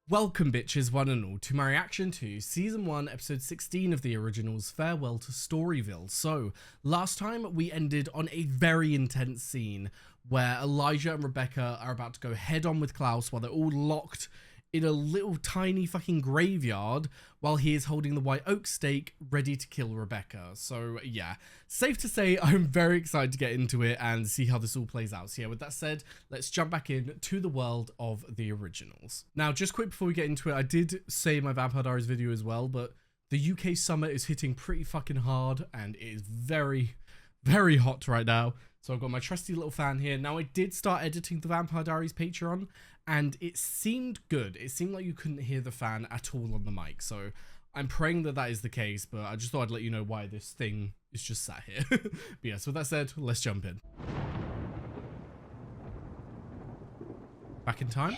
Welcome bitches one and all to my reaction to Season 1 Episode 16 of the original's Farewell to Storyville. So, last time we ended on a very intense scene where Elijah and Rebecca are about to go head on with Klaus while they're all locked in a little tiny fucking graveyard while he is holding the white oak stake ready to kill Rebecca. So yeah, safe to say I'm very excited to get into it and see how this all plays out. So yeah, with that said, let's jump back in to the world of the originals. Now, just quick before we get into it, I did say in my Vampire Diaries video as well, but the UK summer is hitting pretty fucking hard and it is very, very hot right now. So I've got my trusty little fan here. Now, I did start editing the Vampire Diaries Patreon and it seemed good. It seemed like you couldn't hear the fan at all on the mic. So I'm praying that that is the case, but I just thought I'd let you know why this thing is just sat here. But yeah, so with that said, let's jump in. Back in time?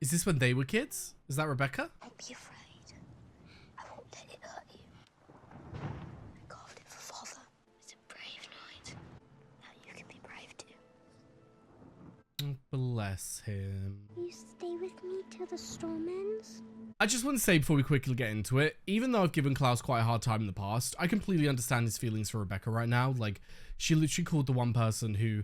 Is this when they were kids? Is that Rebecca? Don't be afraid. I won't let it hurt you. I carved it for Father. It's a brave night. Now you can be brave too. Oh, bless him. Will you stay with me till the storm ends? I just want to say before we quickly get into it, even though I've given Klaus quite a hard time in the past, I completely understand his feelings for Rebecca right now. Like, she literally called the one person who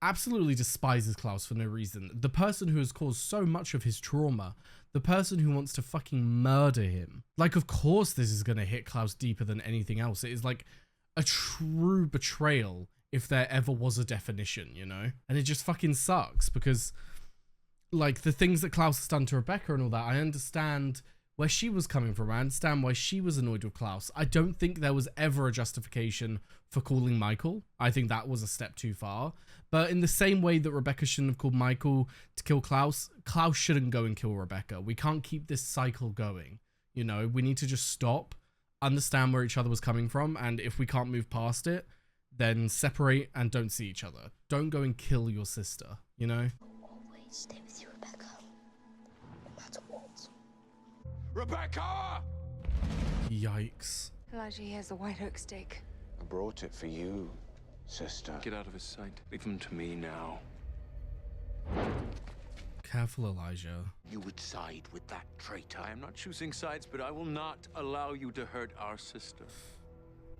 absolutely despises Klaus for no reason. The person who has caused so much of his trauma. The person who wants to fucking murder him. Like, of course this is going to hit Klaus deeper than anything else. It is like a true betrayal if there ever was a definition, you know? And it just fucking sucks because, like, the things that Klaus has done to Rebecca and all that, I understand where she was coming from. I understand why she was annoyed with Klaus. I don't think there was ever a justification for calling Michael. I think that was a step too far. But in the same way that Rebecca shouldn't have called Michael to kill Klaus, Klaus shouldn't go and kill Rebecca. We can't keep this cycle going. You know, we need to just stop, understand where each other was coming from, and if we can't move past it, then separate and don't see each other. Don't go and kill your sister, you know? I'll always stay with you, Rebecca. No matter what. Rebecca! Yikes. Elijah, here's the white oak stake. I brought it for you, sister. Get out of his sight. Leave him to me now. Careful, Elijah. You would side with that traitor. I am not choosing sides, but I will not allow you to hurt our sister.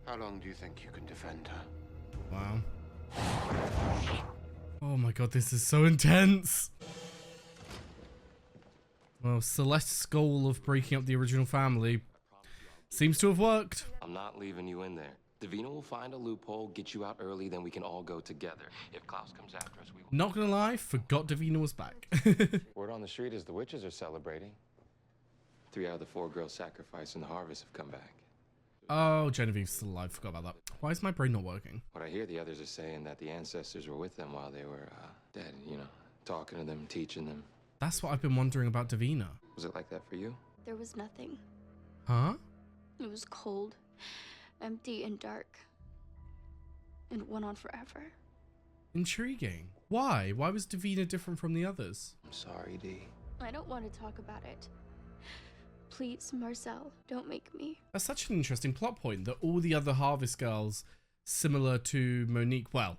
How long do you think you can defend her? Wow. Oh my god, this is so intense. Well, Celeste's goal of breaking up the original family seems to have worked. I'm not leaving you in there. Davina will find a loophole, get you out early, then we can all go together. If Klaus comes after us, we will... Not gonna lie, forgot Davina was back. Word on the street is the witches are celebrating. 3 out of the 4 girls sacrificed in the harvest have come back. Oh, Genevieve's still alive. Forgot about that. Why is my brain not working? What I hear the others are saying that the ancestors were with them while they were dead, you know, talking to them, teaching them. That's what I've been wondering about Davina. Was it like that for you? There was nothing. Huh? It was cold, empty, and dark. And it went on forever. Intriguing. Why? Why was Davina different from the others? I'm sorry, Dee. I don't want to talk about it. Please, Marcel, don't make me. That's such an interesting plot point that all the other Harvest girls, similar to Monique, well,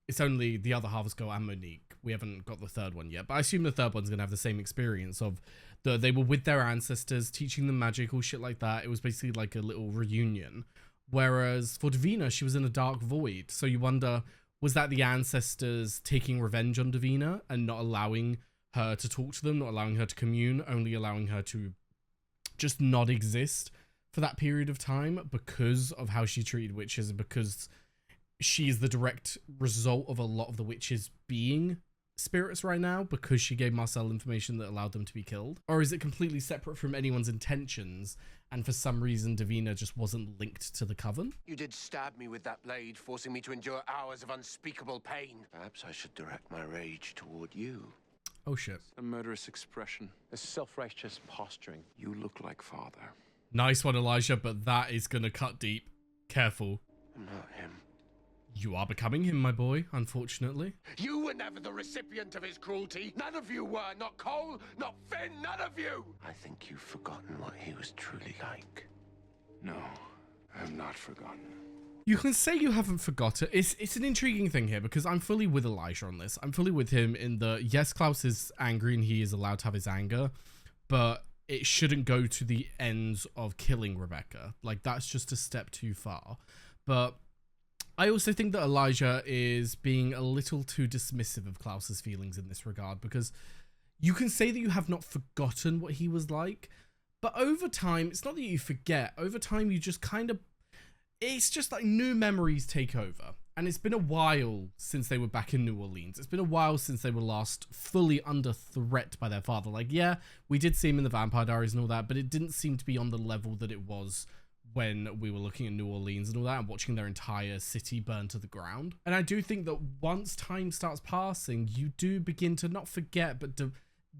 it's only the other Harvest girl and Monique. We haven't got the third one yet, but I assume the third one's going to have the same experience of they were with their ancestors, teaching them magic, all shit like that. It was basically like a little reunion. Whereas for Davina, she was in a dark void. So you wonder, was that the ancestors taking revenge on Davina and not allowing her to talk to them, not allowing her to commune, only allowing her to just not exist for that period of time because of how she treated witches and because she's the direct result of a lot of the witches being spirits right now because she gave Marcel information that allowed them to be killed? Or is it completely separate from anyone's intentions and for some reason Davina just wasn't linked to the coven? You did stab me with that blade, forcing me to endure hours of unspeakable pain. Perhaps I should direct my rage toward you. Oh shit. A murderous expression, a self-righteous posturing. You look like father. Nice one, Elijah, but that is gonna cut deep. Careful. I'm not him. You are becoming him, my boy, unfortunately. You were never the recipient of his cruelty. None of you were. Not Cole, not Finn, none of you. I think you've forgotten what he was truly like. No, I have not forgotten. You can say you haven't forgotten. It's an intriguing thing here because I'm fully with Elijah on this. I'm fully with him in the, yes, Klaus is angry and he is allowed to have his anger, but it shouldn't go to the ends of killing Rebecca. Like, that's just a step too far. But I also think that Elijah is being a little too dismissive of Klaus's feelings in this regard, because you can say that you have not forgotten what he was like, but over time, it's not that you forget. Over time, you just kind of, it's just like new memories take over. And it's been a while since they were back in New Orleans. It's been a while since they were last fully under threat by their father. Like, yeah, we did see him in the Vampire Diaries and all that, but it didn't seem to be on the level that it was when we were looking at New Orleans and all that and watching their entire city burn to the ground. And I do think that once time starts passing, you do begin to not forget, but to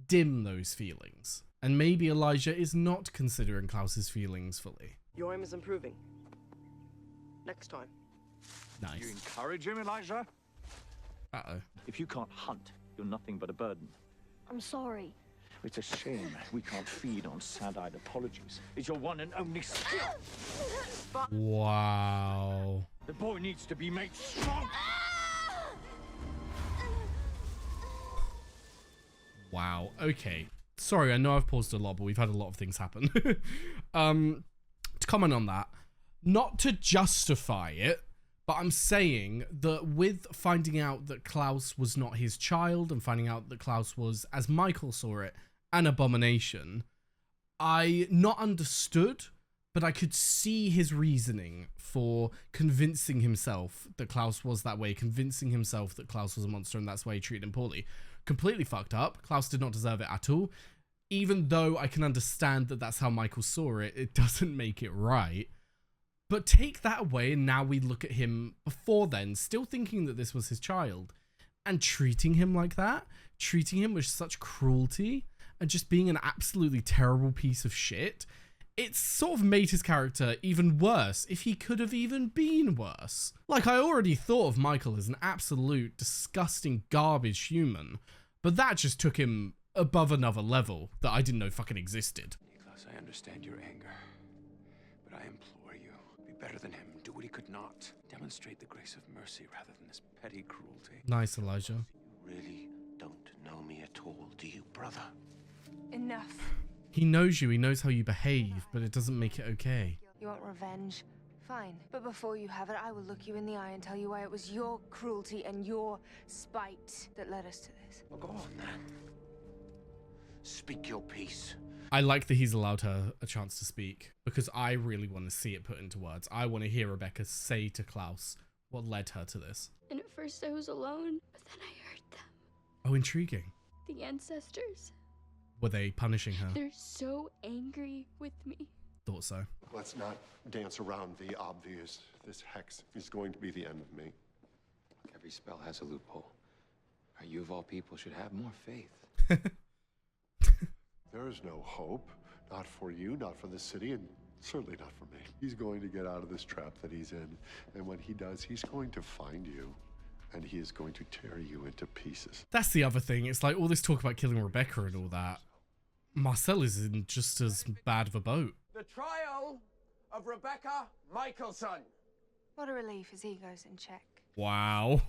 dim those feelings. And maybe Elijah is not considering Klaus's feelings fully. Your aim is improving. Next time. Nice. You encourage him, Elijah? Uh-oh. If you can't hunt, you're nothing but a burden. I'm sorry. It's a shame we can't feed on sad-eyed apologies. It's your one and only skill. Wow. The boy needs to be made strong. Wow. Okay. Sorry, I know I've paused a lot, but we've had a lot of things happen. To comment on that, not to justify it, but I'm saying that with finding out that Klaus was not his child and finding out that Klaus was, as Michael saw it, an abomination, I not understood, but I could see his reasoning for convincing himself that Klaus was that way, convincing himself that Klaus was a monster and that's why he treated him poorly. Completely fucked up. Klaus did not deserve it at all. Even though I can understand that that's how Michael saw it, it doesn't make it right. But take that away and now we look at him before then, still thinking that this was his child, and treating him like that, treating him with such cruelty, and just being an absolutely terrible piece of shit. It's sort of made his character even worse, if he could have even been worse. Like, I already thought of Michael as an absolute disgusting garbage human, but that just took him above another level that I didn't know fucking existed. Nicholas, I understand your anger, but I implore you, be better than him. Do what he could not. Demonstrate the grace of mercy rather than this petty cruelty. Nice, Elijah. You really don't know me at all, do you, brother? Enough. He knows you, he knows how you behave, but it doesn't make it okay. You want revenge? Fine. But before you have it, I will look you in the eye and tell you why it was your cruelty and your spite that led us to this. Well, go on then. Speak your piece. I like that he's allowed her a chance to speak, because I really want to see it put into words. I want to hear Rebecca say to Klaus what led her to this. And at first I was alone, but then I heard them. Oh, intriguing. The ancestors. Were they punishing her? They're so angry with me. Thought so. Let's not dance around the obvious. This hex is going to be the end of me. Every spell has a loophole. You of all people should have more faith. There is no hope. Not for you, not for the city, and certainly not for me. He's going to get out of this trap that he's in. And when he does, he's going to find you. And he is going to tear you into pieces. That's the other thing. It's like all this talk about killing Rebecca and all that. Marcel is in just as bad of a boat. The trial of Rebecca Michelson. What a relief his ego's in check. Wow.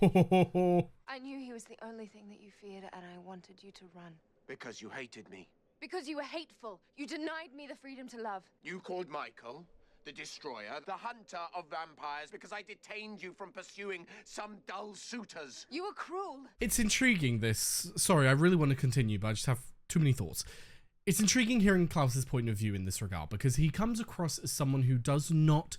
I knew he was the only thing that you feared, and I wanted you to run. Because you hated me. Because you were hateful. You denied me the freedom to love. You called Michael the destroyer, the hunter of vampires, because I detained you from pursuing some dull suitors. You were cruel. It's intriguing, this. Sorry, I really want to continue, but I just have too many thoughts. It's intriguing hearing Klaus's point of view in this regard, because he comes across as someone who does not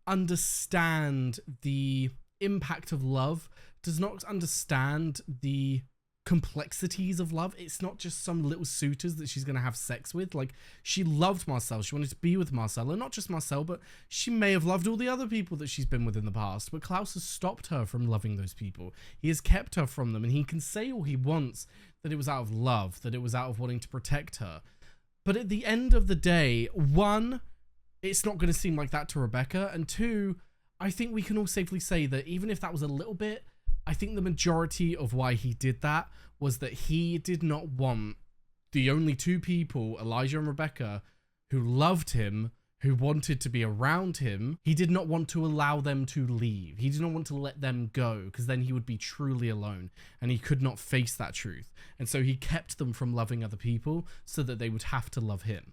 understand the impact of love, does not understand the complexities of love. It's not just some little suitors that she's going to have sex with. Like, she loved Marcel. She wanted to be with Marcel, and not just Marcel, but she may have loved all the other people that she's been with in the past. But Klaus has stopped her from loving those people. He has kept her from them, and he can say all he wants that it was out of love, that it was out of wanting to protect her. But at the end of the day, one, it's not going to seem like that to Rebecca, and two, I think we can all safely say that even if that was a little bit, I think the majority of why he did that was that he did not want the only two people, Elijah and Rebecca, who loved him, who wanted to be around him, he did not want to allow them to leave. He did not want to let them go, because then he would be truly alone and he could not face that truth. And so he kept them from loving other people so that they would have to love him.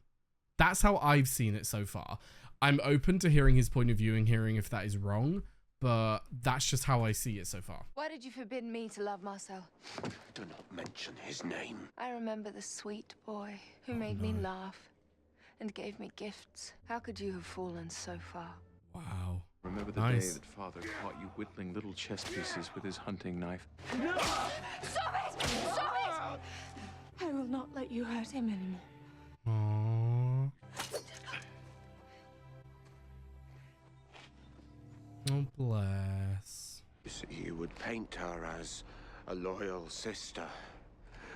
That's how I've seen it so far. I'm open to hearing his point of view and hearing if that is wrong, but that's just how I see it so far. Why did you forbid me to love Marcel? Do not mention his name. I remember the sweet boy who made me laugh and gave me gifts. How could you have fallen so far? Wow. Remember the day that Father caught you whittling little chess pieces with his hunting knife? No! Stop it! Stop it! I will not let you hurt him anymore. Aww. Oh, bless. You would paint her as a loyal sister,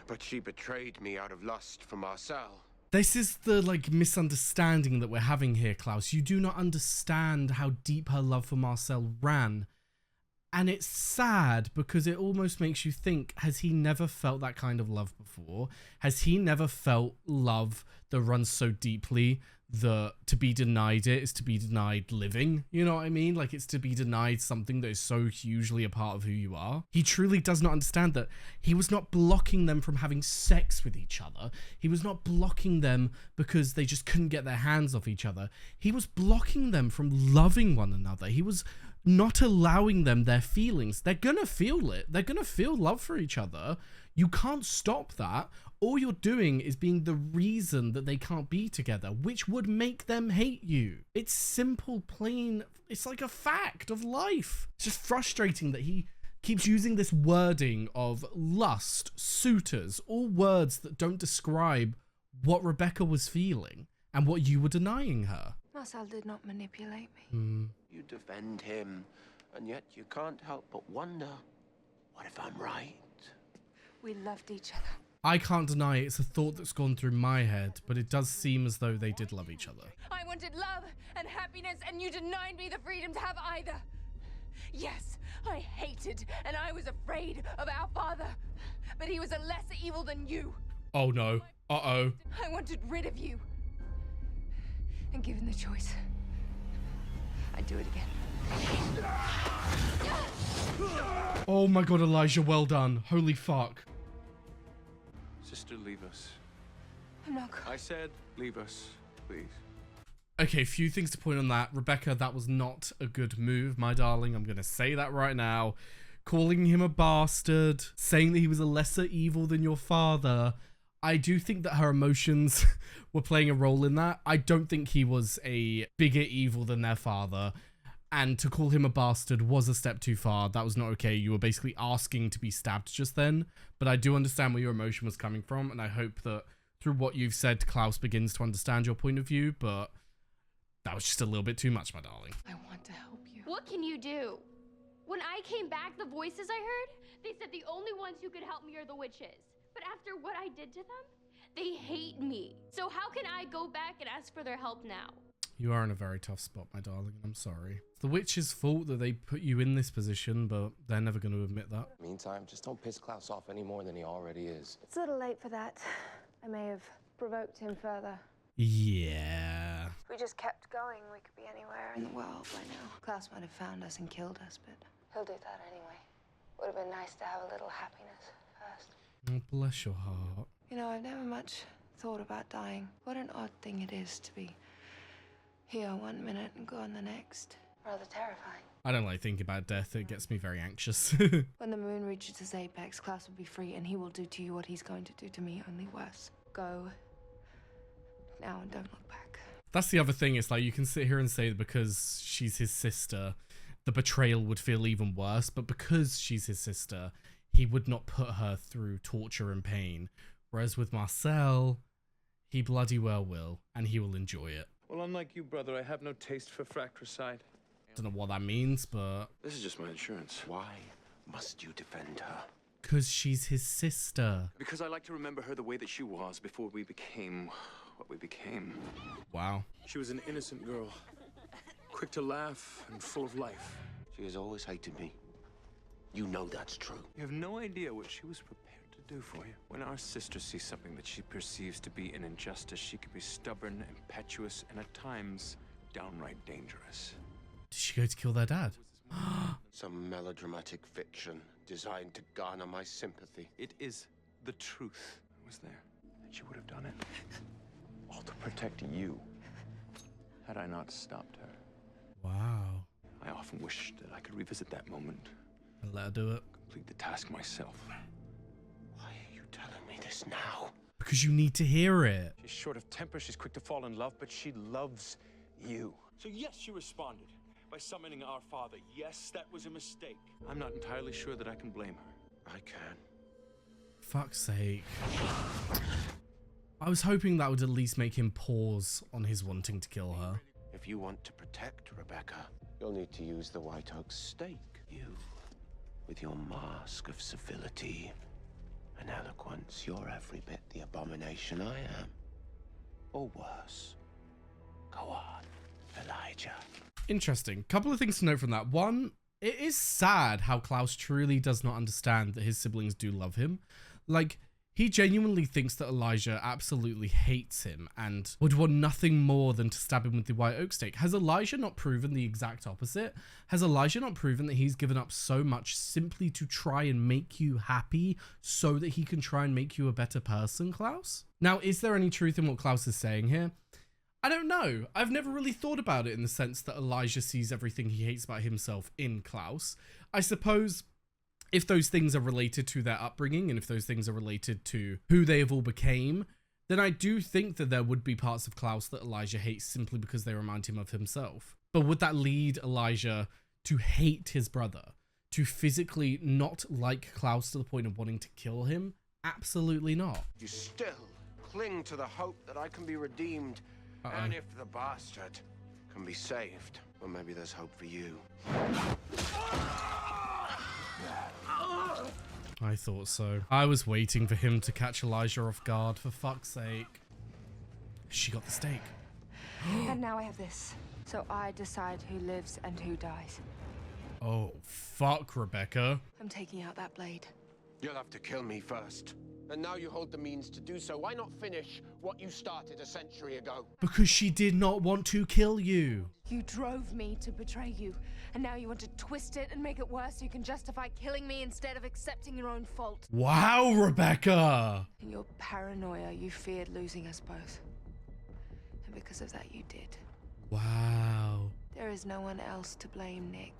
but she betrayed me out of lust for Marcel. This is the, like, misunderstanding that we're having here, Klaus. You do not understand how deep her love for Marcel ran. And it's sad because it almost makes you think, has he never felt that kind of love before? Has he never felt love that runs so deeply that to be denied it is to be denied living? You know what I mean? Like, it's to be denied something that is so hugely a part of who you are. He truly does not understand that he was not blocking them from having sex with each other. He was not blocking them because they just couldn't get their hands off each other. He was blocking them from loving one another. He was not allowing them their feelings. They're gonna feel it. They're gonna feel love for each other. You can't stop that. All you're doing is being the reason that they can't be together, which would make them hate you. It's simple, plain, it's like a fact of life. It's just frustrating that he keeps using this wording of lust, suitors, all words that don't describe what Rebecca was feeling and what you were denying her. Marcel did not manipulate me. You defend him, and yet you can't help but wonder, what if I'm right? We loved each other. I can't deny it's a thought that's gone through my head, but it does seem as though they did love each other. I wanted love and happiness, and you denied me the freedom to have either. Yes, I hated and I was afraid of our father, but he was a lesser evil than you. Oh no. Uh-oh. I wanted rid of you. And given the choice, I'd do it again. Oh my god, Elijah, well done. Holy fuck. Sister, leave us. I'm not. I said, leave us, please. Okay, few things to point on that. Rebecca, that was not a good move, my darling. I'm going to say that right now. Calling him a bastard, saying that he was a lesser evil than your father. I do think that her emotions were playing a role in that. I don't think he was a bigger evil than their father. And to call him a bastard was a step too far. That was not okay. You were basically asking to be stabbed just then. But I do understand where your emotion was coming from. And I hope that through what you've said, Klaus begins to understand your point of view. But that was just a little bit too much, my darling. I want to help you. What can you do? When I came back, the voices I heard, they said the only ones who could help me are the witches. But after what I did to them, they hate me. So how can I go back and ask for their help now? You are in a very tough spot, my darling, and I'm sorry. It's the witch's fault that they put you in this position, but they're never going to admit that. Meantime, just don't piss Klaus off any more than he already is. It's a little late for that. I may have provoked him further. Yeah. If we just kept going, we could be anywhere in the world by now. Klaus might have found us and killed us, but he'll do that anyway. Would have been nice to have a little happiness first. Oh, bless your heart. You know, I've never much thought about dying. What an odd thing it is to be here 1 minute and gone the next. Rather terrifying. I don't like thinking about death. It gets me very anxious. When the moon reaches its apex, Klaus will be free, and he will do to you what he's going to do to me, only worse. Go now and don't look back. That's the other thing. It's like you can sit here and say that because she's his sister, the betrayal would feel even worse. But because she's his sister, he would not put her through torture and pain. Whereas with Marcel, he bloody well will, and he will enjoy it. Well, unlike you, brother, I have no taste for fratricide. Don't know what that means, but... This is just my insurance. Why must you defend her? Because she's his sister. Because I like to remember her the way that she was before we became what we became. Wow. She was an innocent girl, quick to laugh and full of life. She has always hated me. You know that's true. You have no idea what she was prepared to do for you? When our sister sees something that she perceives to be an injustice, she can be stubborn, impetuous, and at times downright dangerous. Did she go to kill their dad? Some melodramatic fiction designed to garner my sympathy. It is the truth. I was there, and she would have done it. All to protect you, had I not stopped her. Wow. I often wish that I could revisit that moment. And let her do it. Complete the task myself. Why are you telling me this now? Because you need to hear it. She's short of temper, she's quick to fall in love, but she loves you. So yes, you responded by summoning our father. Yes, that was a mistake. I'm not entirely sure that I can blame her. I can. Fuck's sake. I was hoping that would at least make him pause on his wanting to kill her. If you want to protect Rebecca, you'll need to use the White Oak stake. You, with your mask of civility and eloquence, you're every bit the abomination I am. Or worse. Go on, Elijah. Interesting. Couple of things to note from that. One, it is sad how Klaus truly does not understand that his siblings do love him. Like, he genuinely thinks that Elijah absolutely hates him and would want nothing more than to stab him with the White Oak stake. Has Elijah not proven the exact opposite? Has Elijah not proven that he's given up so much simply to try and make you happy so that he can try and make you a better person, Klaus? Now, is there any truth in what Klaus is saying here? I don't know. I've never really thought about it in the sense that Elijah sees everything he hates about himself in Klaus. I suppose if those things are related to their upbringing and if those things are related to who they have all became, then I do think that there would be parts of Klaus that Elijah hates simply because they remind him of himself. But would that lead Elijah to hate his brother? To physically not like Klaus to the point of wanting to kill him? Absolutely not. You still cling to the hope that I can be redeemed. And if the bastard can be saved, well, maybe there's hope for you. I thought so. I was waiting for him to catch Elijah off guard, for fuck's sake. She got the stake. And now I have this. So I decide who lives and who dies. Oh, fuck, Rebecca. I'm taking out that blade. You'll have to kill me first. And now you hold the means to do so. Why not finish what you started a century ago? Because she did not want to kill you. You drove me to betray you, and now you want to twist it and make it worse so you can justify killing me instead of accepting your own fault. Wow, Rebecca! In your paranoia, you feared losing us both. And because of that, you did. Wow. There is no one else to blame, Nick.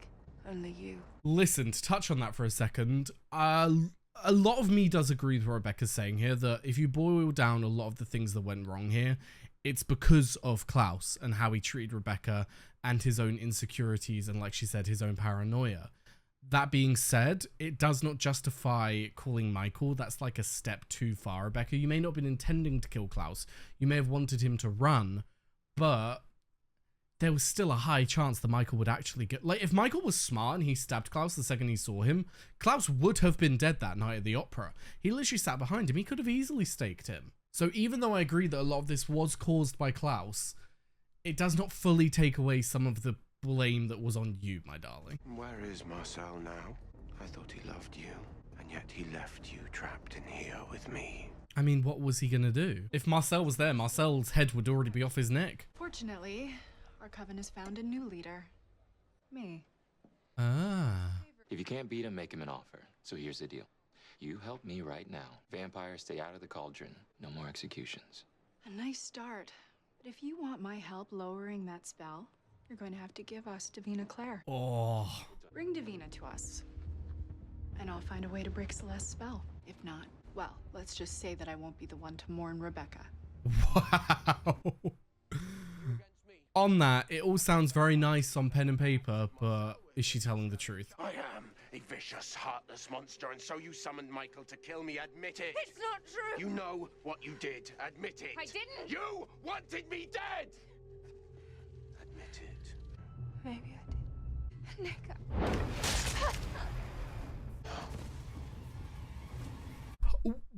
Only you. Listen, to touch on that for a second, a lot of me does agree with what Rebecca's saying here, that if you boil down a lot of the things that went wrong here, it's because of Klaus and how he treated Rebecca and his own insecurities and, like she said, his own paranoia. That being said, it does not justify calling Michael. That's like a step too far, Rebecca. You may not have been intending to kill Klaus. You may have wanted him to run, but there was still a high chance that Michael would actually get... Like, if Michael was smart and he stabbed Klaus the second he saw him, Klaus would have been dead that night at the opera. He literally sat behind him. He could have easily staked him. So even though I agree that a lot of this was caused by Klaus, it does not fully take away some of the blame that was on you, my darling. Where is Marcel now? I thought he loved you, and yet he left you trapped in here with me. I mean, what was he gonna do? If Marcel was there, Marcel's head would already be off his neck. Fortunately, our coven has found a new leader. Me. Ah. If you can't beat him, make him an offer. So here's the deal. You help me right now. Vampires stay out of the cauldron. No more executions. A nice start. But if you want my help lowering that spell, you're going to have to give us Davina Claire. Oh. Bring Davina to us. And I'll find a way to break Celeste's spell. If not, well, let's just say that I won't be the one to mourn Rebecca. Wow. On that, it all sounds very nice on pen and paper, but is she telling the truth? I am a vicious, heartless monster, and so you summoned Michael to kill me. Admit it. It's not true. You know what you did. Admit it. I didn't. You wanted me dead. Admit it. Maybe I did. Nick.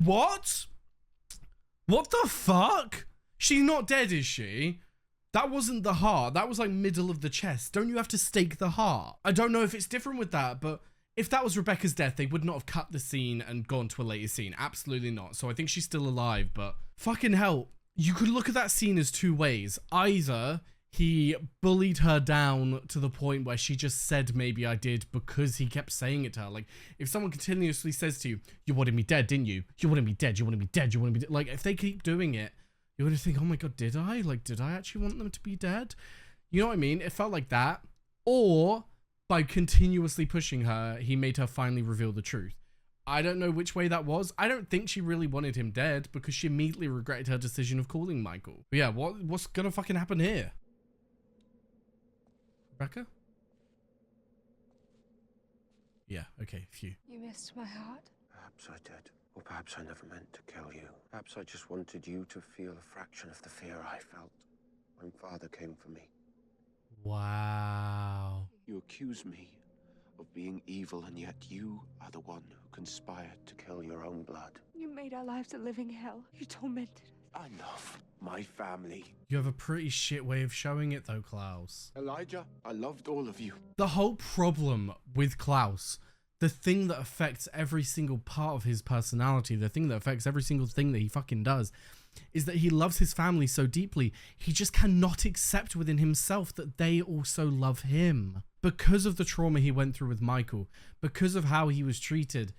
What? What the fuck? She's not dead, is she? That wasn't the heart. That was like middle of the chest. Don't you have to stake the heart? I don't know if it's different with that, but if that was Rebecca's death, they would not have cut the scene and gone to a later scene. Absolutely not. So I think she's still alive, but fucking hell, you could look at that scene as two ways. Either he bullied her down to the point where she just said, maybe I did, because he kept saying it to her. Like, if someone continuously says to you, you wanted me dead, didn't you? You wanted me dead, you wanted me dead, you wanted me dead. Like, if they keep doing it, you're going to think, oh my God, did I? Like, did I actually want them to be dead? You know what I mean? It felt like that. Or by continuously pushing her, he made her finally reveal the truth. I don't know which way that was. I don't think she really wanted him dead because she immediately regretted her decision of calling Michael. But yeah, what's going to fucking happen here? Rebecca? Yeah, okay, phew. You missed my heart? Perhaps I did. Or perhaps I never meant to kill you. Perhaps I just wanted you to feel a fraction of the fear I felt when Father came for me. Wow. You accuse me of being evil, and yet you are the one who conspired to kill your own blood. You made our lives a living hell. You tormented us. I love my family. You have a pretty shit way of showing it though, Klaus. Elijah, I loved all of you. The whole problem with Klaus, the thing that affects every single part of his personality, the thing that affects every single thing that he fucking does, is that he loves his family so deeply, he just cannot accept within himself that they also love him. Because of the trauma he went through with Michael, because of how he was treated,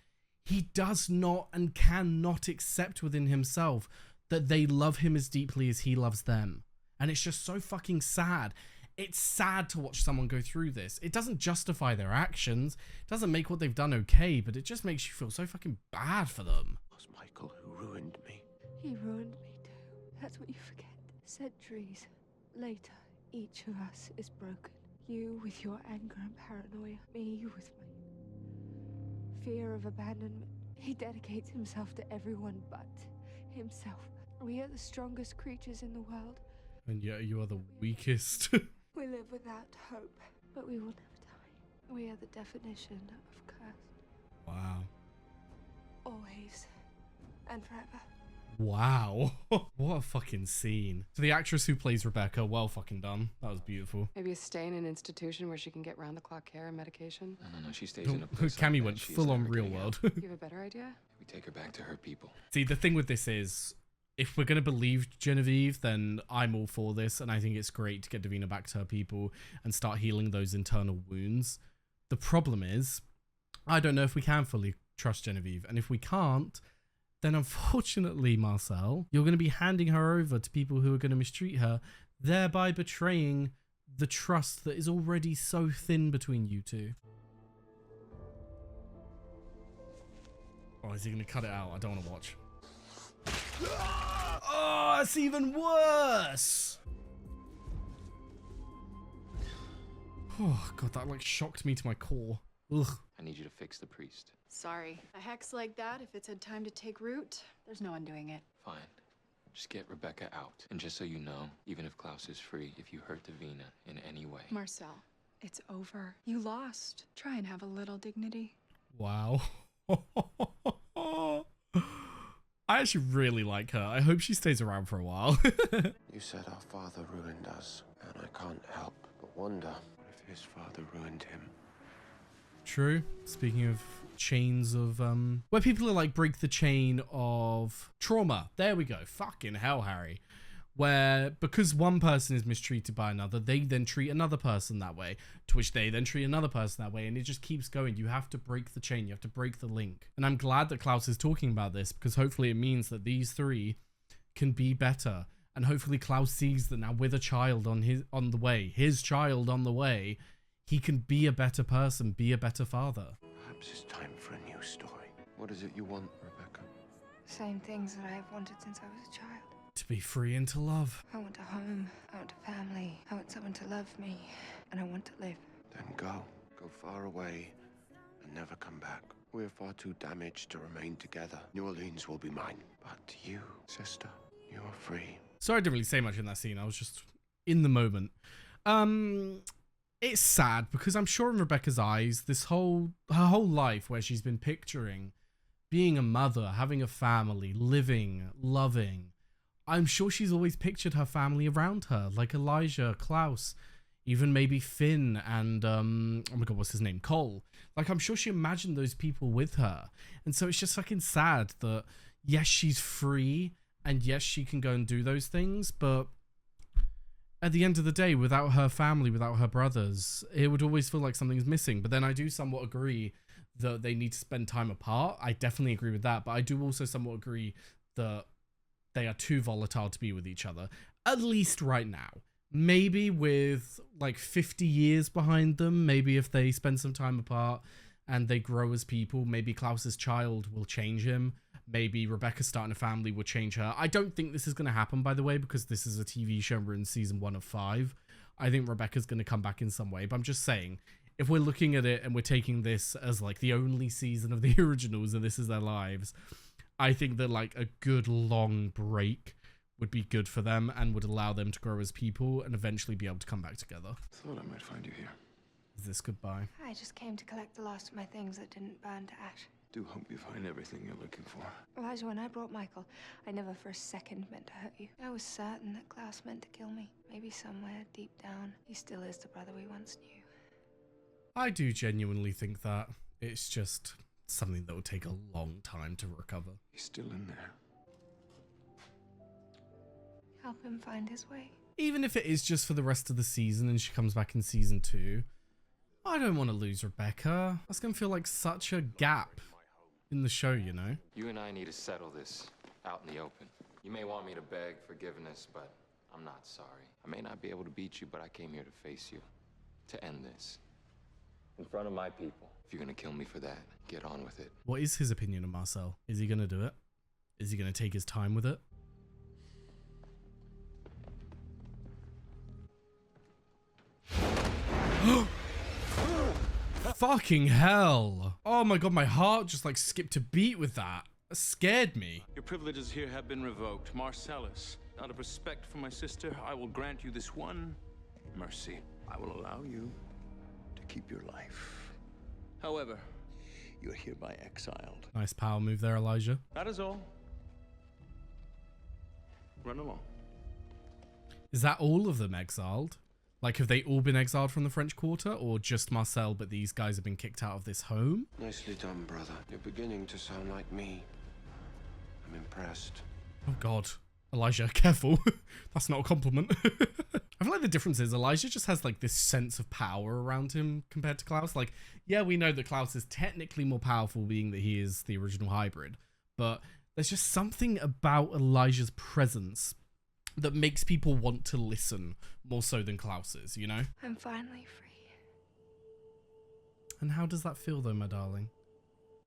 he does not and cannot accept within himself that they love him as deeply as he loves them. And it's just so fucking sad. It's sad to watch someone go through this. It doesn't justify their actions, it doesn't make what they've done okay, but it just makes you feel so fucking bad for them. It was Michael who ruined me. He ruined me too. That's what you forget. Centuries later, each of us is broken. You with your anger and paranoia. Me with my fear of abandonment. He dedicates himself to everyone but himself. We are the strongest creatures in the world. And yet you are the weakest. We live without hope, but we will never die. We are the definition of cursed. Wow. Always and forever. Wow. What a fucking scene. So the actress who plays Rebecca, well fucking done. That was beautiful. Maybe stay in an institution where she can get round-the-clock care and medication? No, she stays in a place Cammy like went that. She's full on never real getting world. out. You have a better idea? We take her back to her people. See, the thing with this is, if we're going to believe Genevieve, then I'm all for this, and I think it's great to get Davina back to her people and start healing those internal wounds. The problem is, I don't know if we can fully trust Genevieve, and if we can't, then unfortunately, Marcel, you're going to be handing her over to people who are going to mistreat her, thereby betraying the trust that is already so thin between you two. Oh, is he going to cut it out? I don't want to watch. Oh, that's even worse. Oh, God, that like shocked me to my core. Ugh. I need you to fix the priest. Sorry. A hex like that, if it's had time to take root, there's no undoing it. Fine. Just get Rebecca out. And just so you know, even if Klaus is free, if you hurt Davina in any way... Marcel, it's over. You lost. Try and have a little dignity. Wow. I actually really like her. I hope she stays around for a while. You said our father ruined us, and I can't help but wonder if his father ruined him. True. Speaking of chains of, where people are like, break the chain of trauma. There we go. Fucking hell, Harry. Where, because one person is mistreated by another, they then treat another person that way, to which they then treat another person that way, and it just keeps going. You have to break the chain. You have to break the link. And I'm glad that Klaus is talking about this, because hopefully it means that these three can be better. And hopefully Klaus sees that now with a child on the way, his child on the way, he can be a better person, be a better father. Perhaps it's time for a new story. What is it you want, Rebecca? Same things that I have wanted since I was a child. To be free and to love. I want a home. I want a family. I want someone to love me. And I want to live. Then go. Go far away and never come back. We're far too damaged to remain together. New Orleans will be mine. But you, sister, you are free. Sorry I didn't really say much in that scene. I was just in the moment. It's sad because I'm sure in Rebecca's eyes, her whole life where she's been picturing being a mother, having a family, living, loving, I'm sure she's always pictured her family around her, like Elijah, Klaus, even maybe Finn and, oh my God, what's his name? Cole. Like, I'm sure she imagined those people with her. And so it's just fucking sad that, yes, she's free, and yes, she can go and do those things, but at the end of the day, without her family, without her brothers, it would always feel like something's missing. But then I do somewhat agree that they need to spend time apart. I definitely agree with that, but I do also somewhat agree that they are too volatile to be with each other, at least right now. Maybe with like 50 years behind them, maybe if they spend some time apart and they grow as people, maybe Klaus's child will change him. Maybe Rebecca starting a family will change her. I don't think this is going to happen, by the way, because this is a TV show. We're in season 1 of 5. I think Rebecca's going to come back in some way, but I'm just saying, if we're looking at it and we're taking this as like the only season of the originals and this is their lives, I think that like a good long break would be good for them and would allow them to grow as people and eventually be able to come back together. Thought I might find you here. Is this goodbye? I just came to collect the last of my things that didn't burn to ash. Do hope you find everything you're looking for. Elijah, when I brought Michael, I never for a second meant to hurt you. I was certain that Klaus meant to kill me. Maybe somewhere deep down, he still is the brother we once knew. I do genuinely think that. It's just something that will take a long time to recover. He's still in there. Help him find his way. Even if it is just for the rest of the season and she comes back in season 2, I don't want to lose Rebecca. That's going to feel like such a gap in the show, you know? You and I need to settle this out in the open. You may want me to beg forgiveness, but I'm not sorry. I may not be able to beat you, but I came here to face you. To end this. In front of my people. If you're going to kill me for that, get on with it. What is his opinion of Marcel? Is he going to do it? Is he going to take his time with it? Fucking hell. Oh my God, my heart just like skipped a beat with that. That scared me. Your privileges here have been revoked. Marcellus, out of respect for my sister, I will grant you this one mercy. I will allow you to keep your life. However, you're hereby exiled. Nice power move there, Elijah. That is all. Run along. Is that all of them exiled? Like, have they all been exiled from the French Quarter, or just Marcel, but these guys have been kicked out of this home? Nicely done, brother. You're beginning to sound like me. I'm impressed. Oh God, Elijah, careful. That's not a compliment. I feel like the difference is Elijah just has like this sense of power around him compared to Klaus. Like, yeah, we know that Klaus is technically more powerful being that he is the original hybrid, but there's just something about Elijah's presence that makes people want to listen more so than Klaus's, you know? I'm finally free. And how does that feel though, my darling?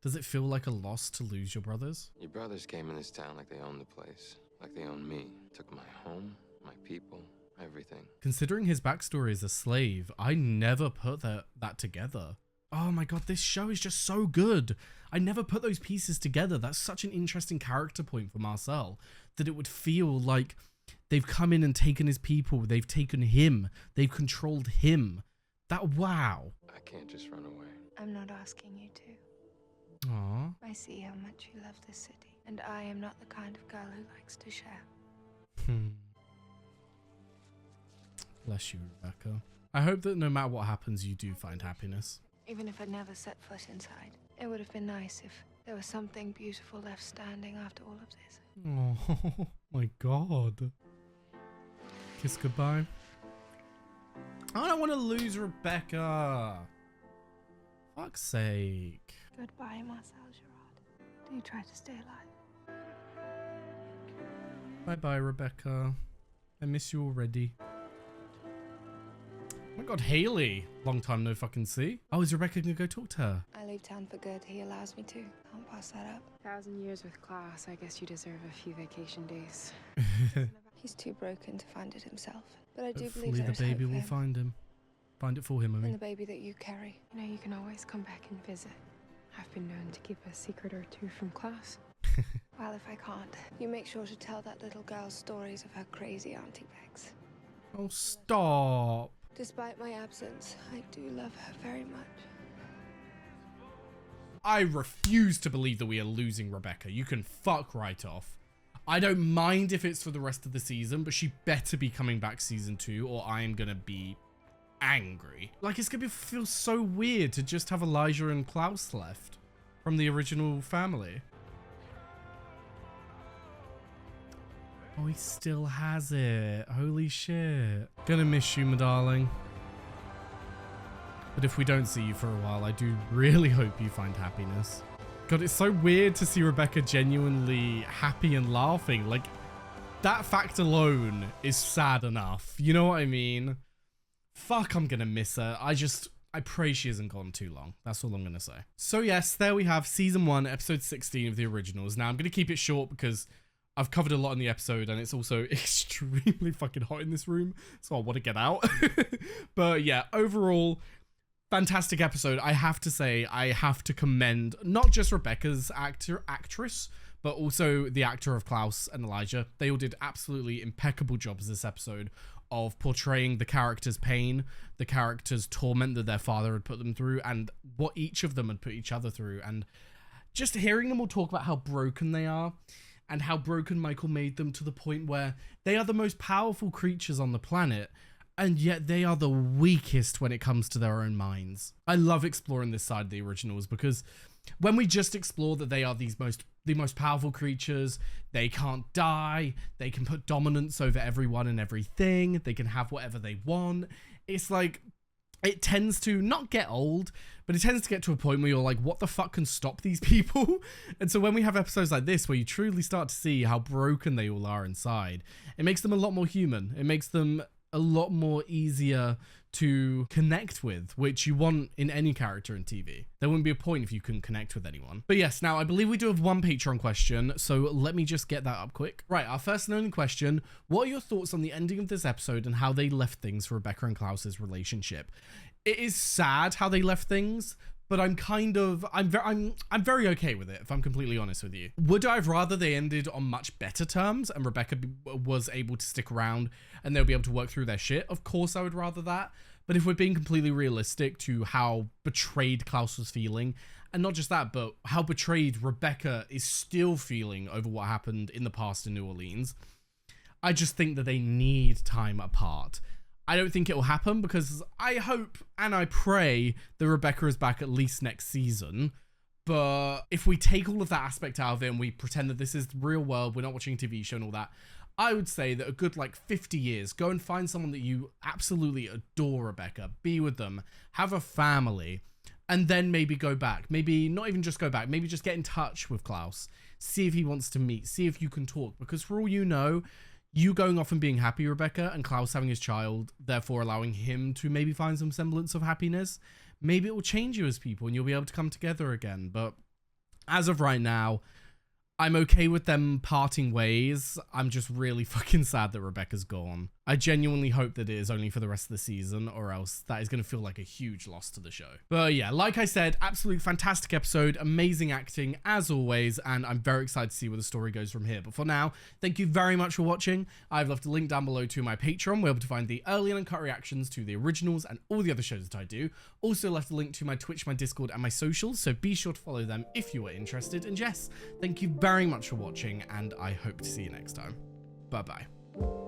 Does it feel like a loss to lose your brothers? Your brothers came in this town like they owned the place. Like they owned me. Took my home, my people, everything. Considering his backstory as a slave, I never put that together. Oh my God, this show is just so good. I never put those pieces together. That's such an interesting character point for Marcel, that it would feel like they've come in and taken his people. They've taken him. They've controlled him. That, wow. I can't just run away. I'm not asking you to. Aww. I see how much you love this city, and I am not the kind of girl who likes to share. Bless you, Rebecca. I hope that no matter what happens, you do find happiness. Even if I'd never set foot inside, it would have been nice if there was something beautiful left standing after all of this. Oh my God. Kiss goodbye. I don't want to lose Rebecca. Fuck's sake. Goodbye, Marcel Gerard. Do you try to stay alive? Bye-bye, Rebecca. I miss you already. Oh my God, Haley. Long time no fucking see. Oh, is Rebecca gonna go talk to her? I leave town for good. He allows me to. Can't pass that up. 1,000 years with Klaus. I guess you deserve a few vacation days. He's too broken to find it himself. But I do Hopefully believe there's the baby hope for will him. find him. Find it for him, I And mean. the baby that you carry. You know, you can always come back and visit. I've been known to keep a secret or two from Klaus. Well, if I can't, you make sure to tell that little girl stories of her crazy Auntie Bex. Oh, stop. Despite my absence, I do love her very much. I refuse to believe that we are losing Rebecca. You can fuck right off. I don't mind if it's for the rest of the season, but she better be coming back season 2 or I am gonna be angry. Like, it's gonna feel so weird to just have Elijah and Klaus left from the original family. Oh, he still has it. Holy shit. Gonna miss you, my darling. But if we don't see you for a while, I do really hope you find happiness. God, it's so weird to see Rebecca genuinely happy and laughing. Like, that fact alone is sad enough. You know what I mean? Fuck, I'm gonna miss her. I pray she hasn't gone too long. That's all I'm gonna say. So yes, there we have season 1, episode 16 of the originals. Now, I'm gonna keep it short because I've covered a lot in the episode and it's also extremely fucking hot in this room, so I want to get out. But yeah, overall, fantastic episode. I have to say, I have to commend not just Rebecca's actress, but also the actor of Klaus and Elijah. They all did absolutely impeccable jobs this episode of portraying the character's pain, the character's torment that their father had put them through, and what each of them had put each other through. And just hearing them all talk about how broken they are, and how broken Michael made them to the point where they are the most powerful creatures on the planet, and yet they are the weakest when it comes to their own minds. I love exploring this side of the originals because when we just explore that they are the most powerful creatures, they can't die, they can put dominance over everyone and everything, they can have whatever they want, it's like, it tends to not get old, but it tends to get to a point where you're like, what the fuck can stop these people? And so when we have episodes like this where you truly start to see how broken they all are inside, it makes them a lot more human. It makes them a lot more easier to connect with, which you want in any character in TV. There wouldn't be a point if you couldn't connect with anyone. But yes, now I believe we do have one Patreon question, so let me just get that up quick. Right, our first and only question: what are your thoughts on the ending of this episode and how they left things for Rebecca and Klaus's relationship? It is sad how they left things, but I'm very okay with it, if I'm completely honest with you. Would I have rather they ended on much better terms and Rebecca was able to stick around and they'll be able to work through their shit? Of course I would rather that. But if we're being completely realistic to how betrayed Klaus was feeling, and not just that, but how betrayed Rebecca is still feeling over what happened in the past in New Orleans, I just think that they need time apart. I don't think it will happen because I hope and I pray that Rebecca is back at least next season. But if we take all of that aspect out of it and we pretend that this is the real world, we're not watching a TV show and all that, I would say that a good 50 years, go and find someone that you absolutely adore, Rebecca, be with them, have a family, and then maybe go back. Maybe not even just go back, maybe just get in touch with Klaus, see if he wants to meet, see if you can talk. Because for all you know, you going off and being happy, Rebecca, and Klaus having his child, therefore allowing him to maybe find some semblance of happiness, maybe it will change you as people and you'll be able to come together again. But as of right now, I'm okay with them parting ways. I'm just really fucking sad that Rebecca's gone. I genuinely hope that it is only for the rest of the season, or else that is going to feel like a huge loss to the show. But yeah, like I said, absolutely fantastic episode, amazing acting as always, and I'm very excited to see where the story goes from here. But for now, thank you very much for watching. I've left a link down below to my Patreon, where you're able to find the early and uncut reactions to the originals and all the other shows that I do. Also left a link to my Twitch, my Discord, and my socials, so be sure to follow them if you are interested. And yes, thank you very much for watching, and I hope to see you next time. Bye-bye.